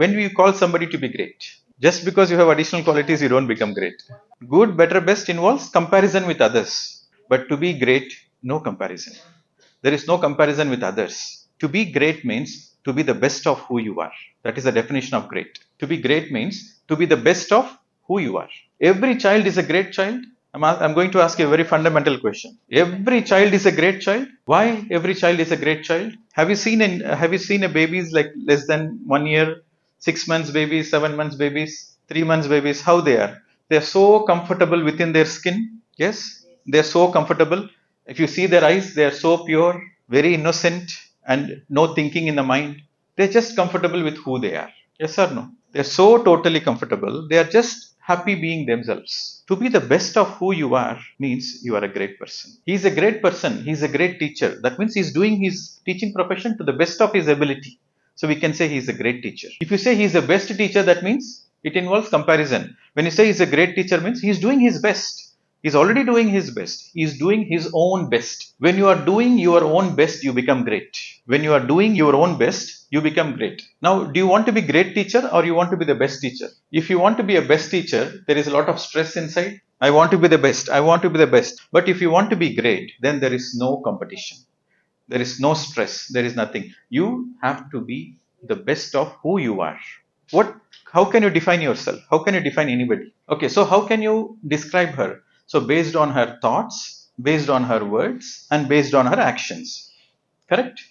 when we call somebody to be great? Just because you have additional qualities, you don't become great. Good, better, best involves comparison with others. But to be great, no comparison. There is no comparison with others. To be great means to be the best of who you are. That is the definition of great. To be great means to be the best of who you are. Every child is a great child. I'm going to ask you a very fundamental question. Every child is a great child. Why every child is a great child? Have you seen a babies like less than 1 year, 6 months babies, 7 months babies, 3 months babies? How they are? They are so comfortable within their skin. Yes, they are so comfortable. If you see their eyes, they are so pure, very innocent, and no thinking in the mind. They're just comfortable with who they are. Yes or no? They're so totally comfortable. They are just happy being themselves. To be the best of who you are means you are a great person. He's a great person. He's a great teacher. That means he's doing his teaching profession to the best of his ability. So we can say he's a great teacher. If you say he's the best teacher, that means it involves comparison. When you say he's a great teacher, means he's doing his best. He's already doing his best. He's doing his own best. When you are doing your own best, you become great. When you are doing your own best, you become great. Now, do you want to be great teacher or you want to be the best teacher? If you want to be a best teacher, there is a lot of stress inside. I want to be the best. I want to be the best. But if you want to be great, then there is no competition. There is no stress. There is nothing. You have to be the best of who you are. What? How can you define yourself? How can you define anybody? Okay, so how can you describe her? So based on her thoughts, based on her words, and based on her actions. Correct?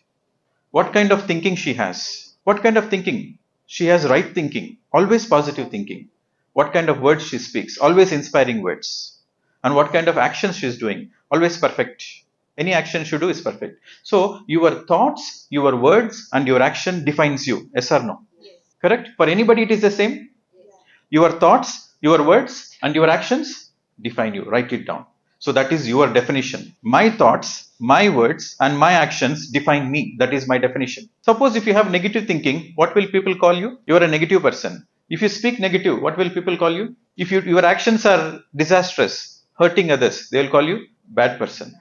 What kind of thinking she has? What kind of thinking? She has right thinking, always positive thinking. What kind of words she speaks? Always inspiring words. And what kind of actions she is doing? Always perfect. Any action she do is perfect. So your thoughts, your words, and your action defines you. Yes or no? Correct? For anybody, it is the same. Your thoughts, your words, and your actions define you. Write it down. So that is your definition. My thoughts, my words, and my actions define me. That is my definition. Suppose if you have negative thinking, what will people call you? You are a negative person. If you speak negative, what will people call you? If your actions are disastrous, hurting others, they will call you bad person.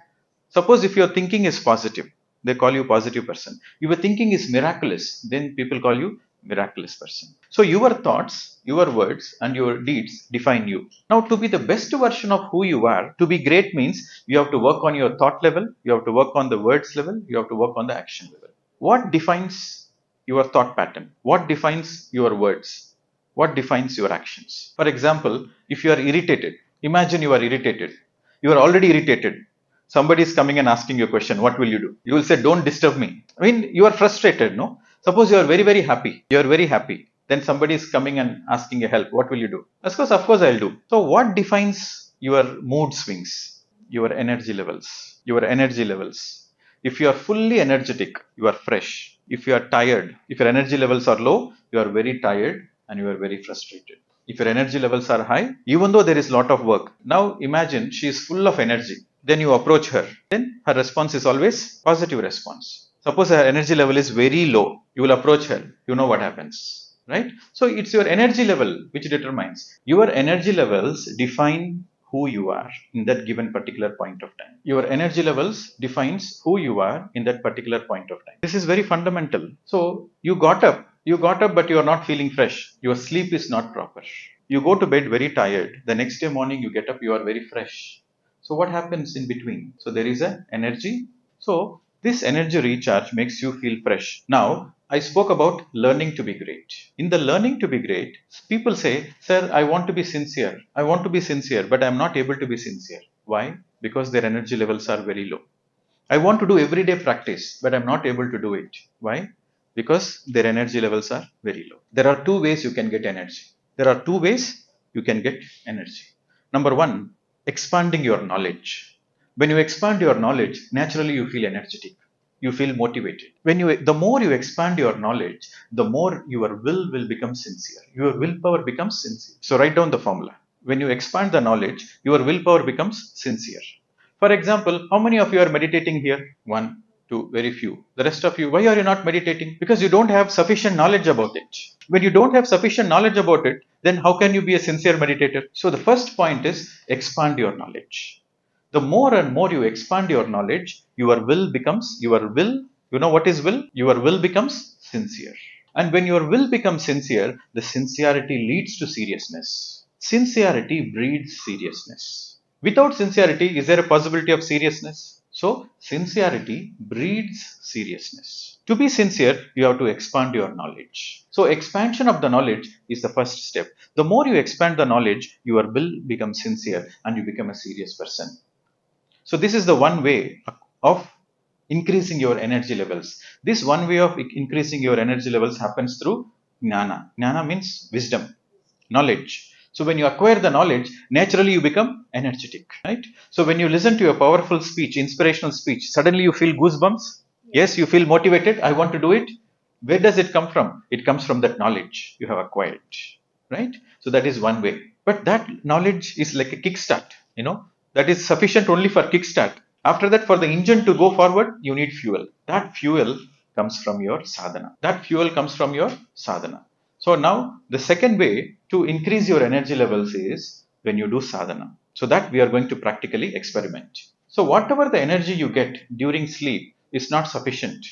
Suppose if your thinking is positive, they call you positive person. If your thinking is miraculous, then people call you miraculous person. So your thoughts, your words, and your deeds define you. Now, to be the best version of who you are, to be great means you have to work on your thought level, you have to work on the words level, you have to work on the action level. What defines your thought pattern? What defines your words? What defines your actions? For example, if you are irritated, imagine you are irritated. You are already irritated. Somebody is coming and asking you a question. What will you do? You will say, don't disturb me. I mean, you are frustrated, no? Suppose you are very, very happy. You are very happy. Then somebody is coming and asking you help. What will you do? Of course, I'll do. So, what defines your mood swings? Your energy levels. Your energy levels. If you are fully energetic, you are fresh. If you are tired, if your energy levels are low, you are very tired and you are very frustrated. If your energy levels are high, even though there is a lot of work, now imagine she is full of energy. Then you approach her. Then her response is always positive response. Suppose her energy level is very low, you will approach her. You know what happens, right? So it's your energy level which determines. Your energy levels define who you are in that given particular point of time. Your energy levels defines who you are in that particular point of time. This is very fundamental. So you got up, but you are not feeling fresh. Your sleep is not proper. You go to bed very tired. The next day morning you get up, you are very fresh. So what happens in between? So there is a energy. So this energy recharge makes you feel fresh. Now, I spoke about learning to be great. In the learning to be great, people say, Sir, I want to be sincere. I want to be sincere, but I'm not able to be sincere. Why? Because their energy levels are very low. I want to do everyday practice, but I'm not able to do it. Why? Because their energy levels are very low. There are two ways you can get energy. There are two ways you can get energy. Number one, expanding your knowledge. When you expand your knowledge, naturally you feel energetic. You feel motivated. The more you expand your knowledge, the more your will become sincere. Your willpower becomes sincere. So write down the formula. When you expand the knowledge, your willpower becomes sincere. For example, how many of you are meditating here? One, two, very few. The rest of you, why are you not meditating? Because you don't have sufficient knowledge about it. When you don't have sufficient knowledge about it, then how can you be a sincere meditator? So the first point is expand your knowledge. The more and more you expand your knowledge, your will, you know what is will? Your will becomes sincere. And when your will becomes sincere, the sincerity leads to seriousness. Sincerity breeds seriousness. Without sincerity, is there a possibility of seriousness? So, sincerity breeds seriousness. To be sincere, you have to expand your knowledge. So, expansion of the knowledge is the first step. The more you expand the knowledge, your will becomes sincere and you become a serious person. So this is the one way of increasing your energy levels. This one way of increasing your energy levels happens through jnana. Jnana means wisdom, knowledge. So when you acquire the knowledge, naturally you become energetic, right? So when you listen to a powerful speech, inspirational speech, suddenly you feel goosebumps. Yes, you feel motivated. I want to do it. Where does it come from? It comes from that knowledge you have acquired, right? So that is one way. But that knowledge is like a kickstart, that is sufficient only for kickstart. After that, for the engine to go forward, you need fuel. That fuel comes from your sadhana. That fuel comes from your sadhana. So now the second way to increase your energy levels is when you do sadhana. So that we are going to practically experiment. So whatever the energy you get during sleep is not sufficient.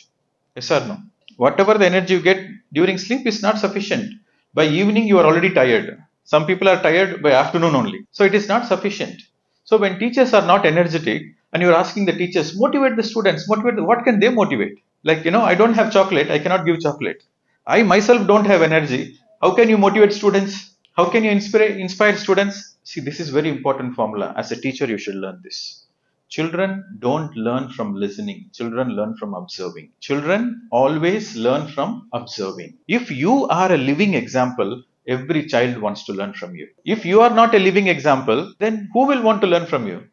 Yes or no? Whatever the energy you get during sleep is not sufficient. By evening, you are already tired. Some people are tired by afternoon only. So it is not sufficient. So when teachers are not energetic and you are asking the teachers, motivate the students, what can they motivate? Like, I don't have chocolate, I cannot give chocolate. I myself don't have energy. How can you motivate students? How can you inspire students? See, this is very important formula. As a teacher, you should learn this. Children don't learn from listening. Children learn from observing. Children always learn from observing. If you are a living example, every child wants to learn from you. If you are not a living example, then who will want to learn from you?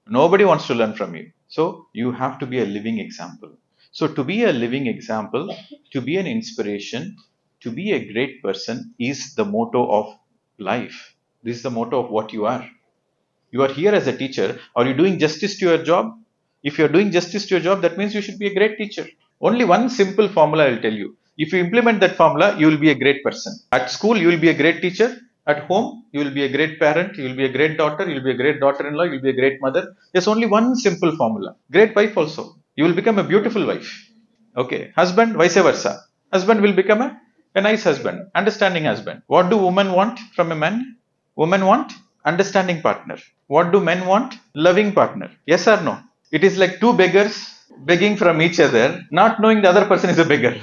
Nobody wants to learn from you. So you have to be a living example. So to be a living example, to be an inspiration, to be a great person is the motto of life. This is the motto of what you are. You are here as a teacher. Are you doing justice to your job? If you are doing justice to your job, that means you should be a great teacher. Only one simple formula I will tell you. If you implement that formula, you will be a great person. At school, you will be a great teacher. At home, you will be a great parent. You will be a great daughter. You will be a great daughter-in-law. You will be a great mother. There's only one simple formula. Great wife also. You will become a beautiful wife. Okay. Husband, vice versa. Husband will become a nice husband, understanding husband. What do women want from a man? Women want understanding partner. What do men want? Loving partner. Yes or no? It is like two beggars begging from each other, not knowing the other person is a beggar.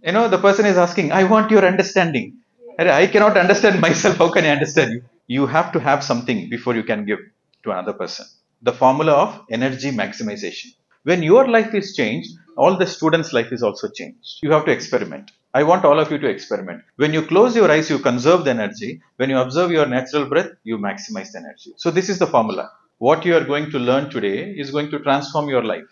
The person is asking, I want your understanding. I cannot understand myself. How can I understand you? You have to have something before you can give to another person. The formula of energy maximization. When your life is changed, all the students' life is also changed. You have to experiment. I want all of you to experiment. When you close your eyes, you conserve the energy. When you observe your natural breath, you maximize the energy. So, this is the formula. What you are going to learn today is going to transform your life.